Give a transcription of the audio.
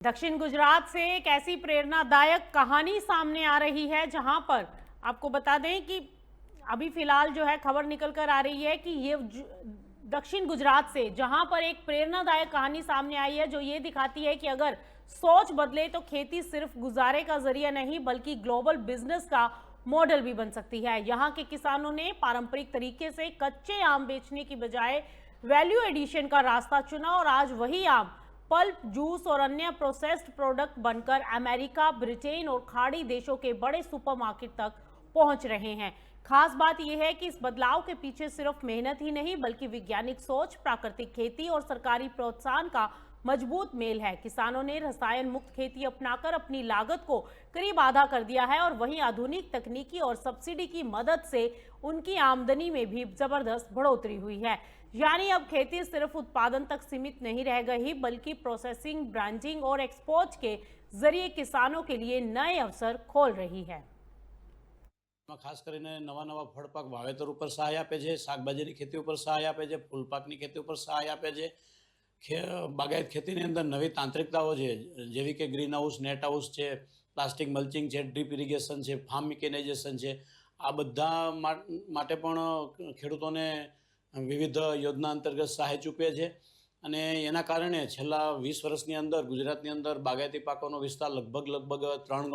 दक्षिण गुजरात से एक ऐसी प्रेरणादायक कहानी सामने आ रही है जहां पर आपको बता दें कि अभी फिलहाल जो है खबर निकल कर आ रही है कि ये दक्षिण गुजरात से जहां पर एक प्रेरणादायक कहानी सामने आई है जो ये दिखाती है कि अगर सोच बदले तो खेती सिर्फ गुजारे का जरिया नहीं बल्कि ग्लोबल बिजनेस का मॉडल भी बन सकती है। यहाँ के किसानों ने पारंपरिक तरीके से कच्चे आम बेचने की बजाय वैल्यू एडिशन का रास्ता चुना और आज वही आम पल्प, जूस और अन्य प्रोसेस्ड प्रोडक्ट बनकर अमेरिका, ब्रिटेन और खाड़ी देशों के बड़े सुपरमार्केट तक पहुंच रहे हैं। खास बात यह है कि इस बदलाव के पीछे सिर्फ मेहनत ही नहीं बल्कि वैज्ञानिक सोच, प्राकृतिक खेती और सरकारी प्रोत्साहन का मजबूत मेल है। किसानों ने रसायन मुक्त खेती अपनाकर अपनी लागत को करीब आधा कर दिया है और वहीं आधुनिक तकनीकी और सब्सिडी की मदद से उनकी आमदनी में भी जबरदस्त बढ़ोतरी हुई है। यानी अब खेती सिर्फ उत्पादन तक सीमित नहीं रह गई बल्कि प्रोसेसिंग, ब्रांडिंग और एक्सपोर्ट के जरिए किसानों के लिए नए अवसर खोल रही है। खास કરીને नवा नवा फळपाक वावेतर पर सहाय आपे छे, शाकभाजीनी खेती पर सहाय आपे छे, फूलपाकनी खेती पर सहाय आपे छे। बागायत खेतीनी अंदर नवी तांत्रिकताओ छे जेवी के ग्रीन हाउस, नेट हाउस छे, प्लास्टिक मल्चिंग छे, ड्रीप इरिगेशन छे, फार्म मिकेनाइजेशन छे। आ बधा माटे पण खेडूतोने विविध योजना अंतर्गत सहाय चूकवे छे અને એના કારણે છેલ્લા 20 વર્ષની અંદર ગુજરાતની અંદર બાગાયતી પાકોનો વિસ્તાર લગભગ 3